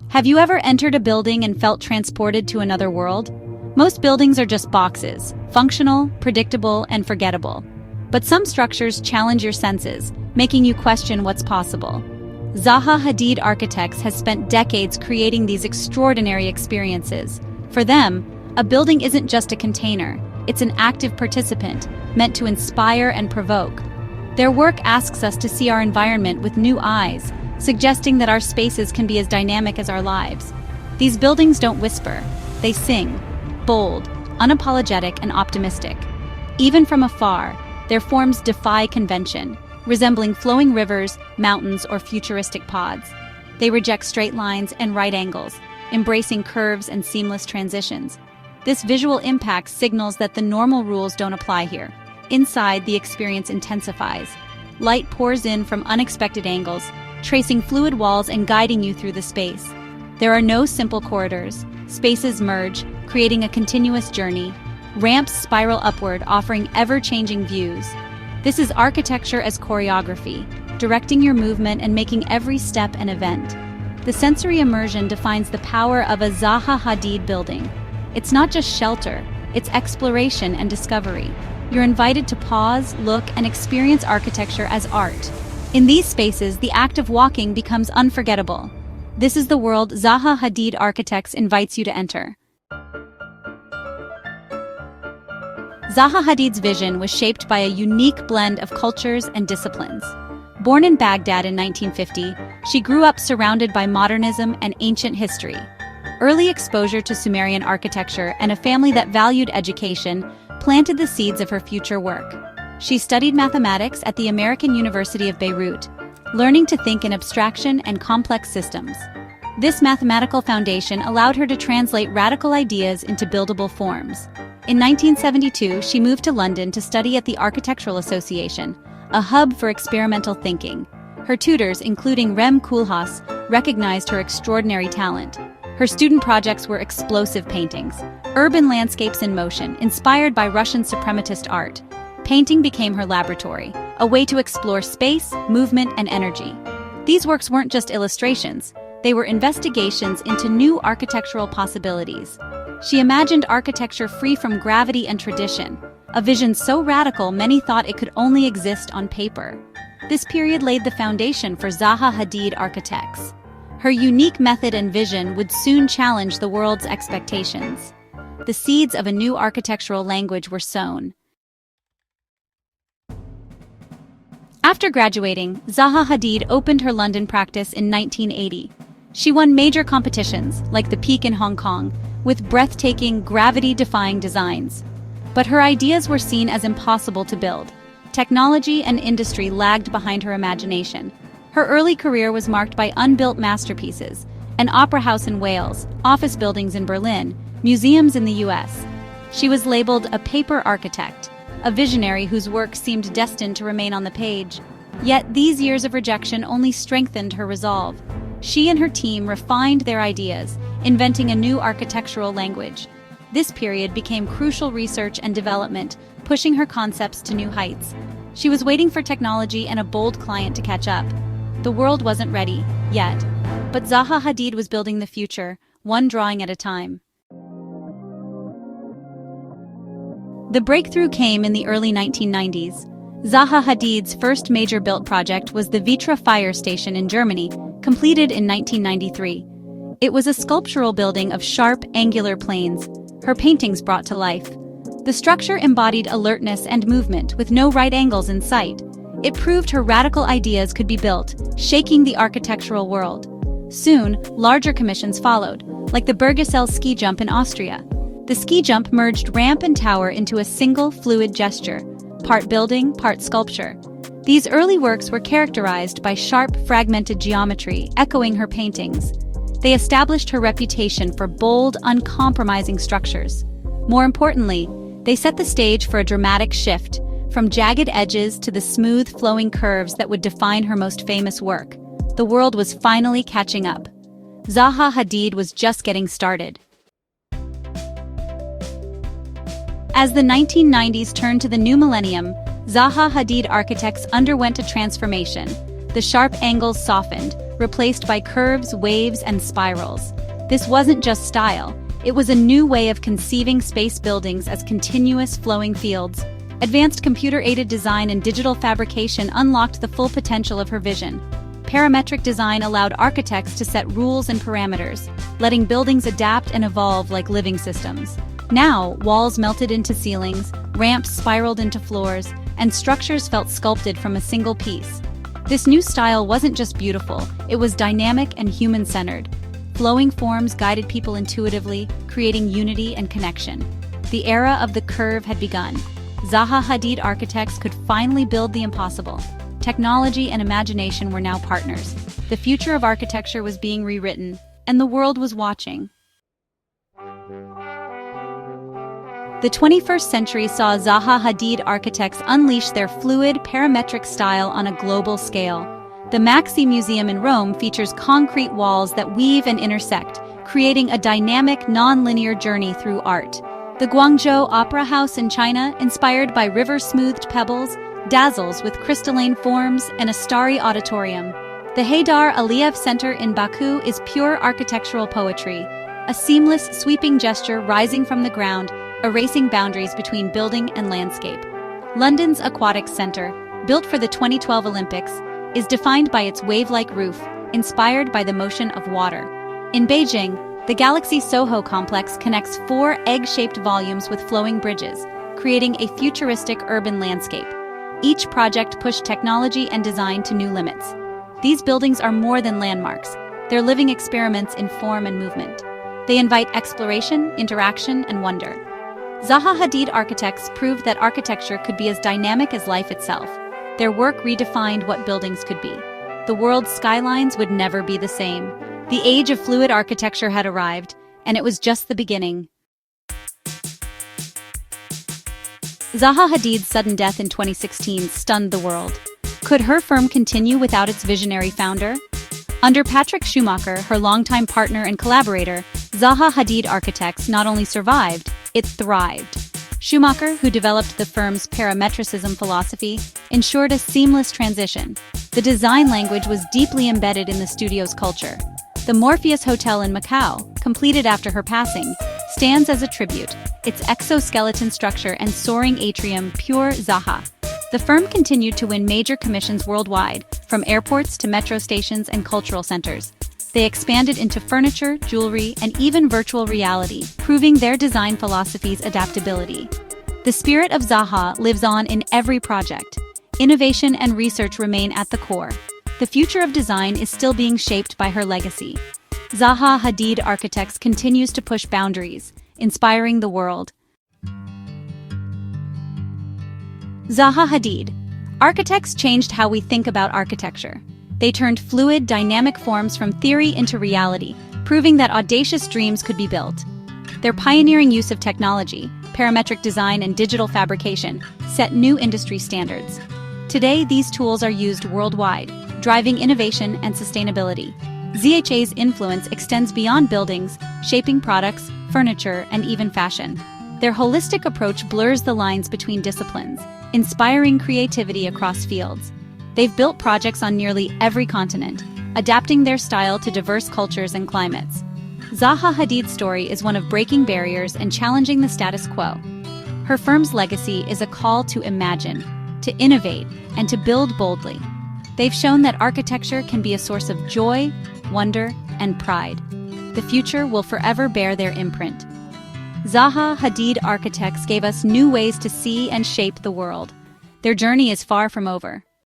Have you ever entered a building and felt transported to another world? Most buildings are just boxes, functional, predictable, and forgettable. But some structures challenge your senses, making you question what's possible. Zaha Hadid Architects has spent decades creating these extraordinary experiences. For them, a building isn't just a container, it's an active participant, meant to inspire and provoke. Their work asks us to see our environment with new eyes, suggesting that our spaces can be as dynamic as our lives. These buildings don't whisper, they sing, bold, unapologetic, and optimistic. Even from afar, their forms defy convention, resembling flowing rivers, mountains, or futuristic pods. They reject straight lines and right angles, embracing curves and seamless transitions. This visual impact signals that the normal rules don't apply here. Inside, the experience intensifies. Light pours in from unexpected angles, tracing fluid walls and guiding you through the space. There are no simple corridors. Spaces merge, creating a continuous journey. Ramps spiral upward, offering ever-changing views. This is architecture as choreography, directing your movement and making every step an event. The sensory immersion defines the power of a Zaha Hadid building. It's not just shelter, it's exploration and discovery. You're invited to pause, look, and experience architecture as art. In these spaces, the act of walking becomes unforgettable. This is the world Zaha Hadid Architects invites you to enter. Zaha Hadid's vision was shaped by a unique blend of cultures and disciplines. Born in Baghdad in 1950, she grew up surrounded by modernism and ancient history. Early exposure to Sumerian architecture and a family that valued education planted the seeds of her future work. She studied mathematics at the American University of Beirut, learning to think in abstraction and complex systems. This mathematical foundation allowed her to translate radical ideas into buildable forms. In 1972, she moved to London to study at the Architectural Association, a hub for experimental thinking. Her tutors, including Rem Koolhaas, recognized her extraordinary talent. Her student projects were explosive paintings, urban landscapes in motion, inspired by Russian suprematist art. Painting became her laboratory, a way to explore space, movement, and energy. These works weren't just illustrations, they were investigations into new architectural possibilities. She imagined architecture free from gravity and tradition, a vision so radical many thought it could only exist on paper. This period laid the foundation for Zaha Hadid Architects. Her unique method and vision would soon challenge the world's expectations. The seeds of a new architectural language were sown. After graduating, Zaha Hadid opened her London practice in 1980. She won major competitions, like the Peak in Hong Kong, with breathtaking, gravity-defying designs. But her ideas were seen as impossible to build. Technology and industry lagged behind her imagination. Her early career was marked by unbuilt masterpieces, an opera house in Wales, office buildings in Berlin, museums in the US. She was labeled a paper architect, a visionary whose work seemed destined to remain on the page. Yet these years of rejection only strengthened her resolve. She and her team refined their ideas, inventing a new architectural language. This period became crucial research and development, pushing her concepts to new heights. She was waiting for technology and a bold client to catch up. The world wasn't ready, yet. But Zaha Hadid was building the future, one drawing at a time. The breakthrough came in the early 1990s. Zaha Hadid's first major built project was the Vitra fire station in Germany, completed in 1993. It was a sculptural building of sharp, angular planes, her paintings brought to life. The structure embodied alertness and movement, with no right angles in sight. It proved her radical ideas could be built, shaking the architectural world. Soon, larger commissions followed, like the Bergisel ski jump in Austria. The ski jump merged ramp and tower into a single, fluid gesture, part building, part sculpture. These early works were characterized by sharp, fragmented geometry, echoing her paintings. They established her reputation for bold, uncompromising structures. More importantly, they set the stage for a dramatic shift, from jagged edges to the smooth, flowing curves that would define her most famous work. The world was finally catching up. Zaha Hadid was just getting started. As the 1990s turned to the new millennium, Zaha Hadid Architects underwent a transformation. The sharp angles softened, replaced by curves, waves, and spirals. This wasn't just style, it was a new way of conceiving space buildings as continuous flowing fields. Advanced computer-aided design and digital fabrication unlocked the full potential of her vision. Parametric design allowed architects to set rules and parameters, letting buildings adapt and evolve like living systems. Now, walls melted into ceilings, ramps spiraled into floors, and structures felt sculpted from a single piece. This new style wasn't just beautiful, it was dynamic and human-centered. Flowing forms guided people intuitively, creating unity and connection. The era of the curve had begun. Zaha Hadid architects could finally build the impossible. Technology and imagination were now partners. The future of architecture was being rewritten, and the world was watching. The 21st century saw Zaha Hadid architects unleash their fluid, parametric style on a global scale. The Maxi Museum in Rome features concrete walls that weave and intersect, creating a dynamic, non-linear journey through art. The Guangzhou Opera House in China, inspired by river-smoothed pebbles, dazzles with crystalline forms and a starry auditorium. The Haydar Aliyev Center in Baku is pure architectural poetry, a seamless, sweeping gesture rising from the ground, erasing boundaries between building and landscape. London's Aquatics Centre, built for the 2012 Olympics, is defined by its wave-like roof, inspired by the motion of water. In Beijing, the Galaxy Soho complex connects 4 egg-shaped volumes with flowing bridges, creating a futuristic urban landscape. Each project pushed technology and design to new limits. These buildings are more than landmarks. They're living experiments in form and movement. They invite exploration, interaction, and wonder. Zaha Hadid architects proved that architecture could be as dynamic as life itself. Their work redefined what buildings could be. The world's skylines would never be the same. The age of fluid architecture had arrived, and it was just the beginning. Zaha Hadid's sudden death in 2016 stunned the world. Could her firm continue without its visionary founder? Under Patrick Schumacher, her longtime partner and collaborator, Zaha Hadid Architects not only survived, it thrived. Schumacher, who developed the firm's parametricism philosophy, ensured a seamless transition. The design language was deeply embedded in the studio's culture. The Morpheus Hotel in Macau, completed after her passing, stands as a tribute, its exoskeleton structure and soaring atrium pure Zaha. The firm continued to win major commissions worldwide, from airports to metro stations and cultural centers. They expanded into furniture, jewelry, and even virtual reality, proving their design philosophy's adaptability. The spirit of Zaha lives on in every project. Innovation and research remain at the core. The future of design is still being shaped by her legacy. Zaha Hadid Architects continues to push boundaries, inspiring the world. Zaha Hadid. Architects changed how we think about architecture. They turned fluid, dynamic forms from theory into reality, proving that audacious dreams could be built. Their pioneering use of technology, parametric design, and digital fabrication set new industry standards. Today, these tools are used worldwide, driving innovation and sustainability. ZHA's influence extends beyond buildings, shaping products, furniture, and even fashion. Their holistic approach blurs the lines between disciplines, inspiring creativity across fields. They've built projects on nearly every continent, adapting their style to diverse cultures and climates. Zaha Hadid's story is one of breaking barriers and challenging the status quo. Her firm's legacy is a call to imagine, to innovate, and to build boldly. They've shown that architecture can be a source of joy, wonder, and pride. The future will forever bear their imprint. Zaha Hadid Architects gave us new ways to see and shape the world. Their journey is far from over.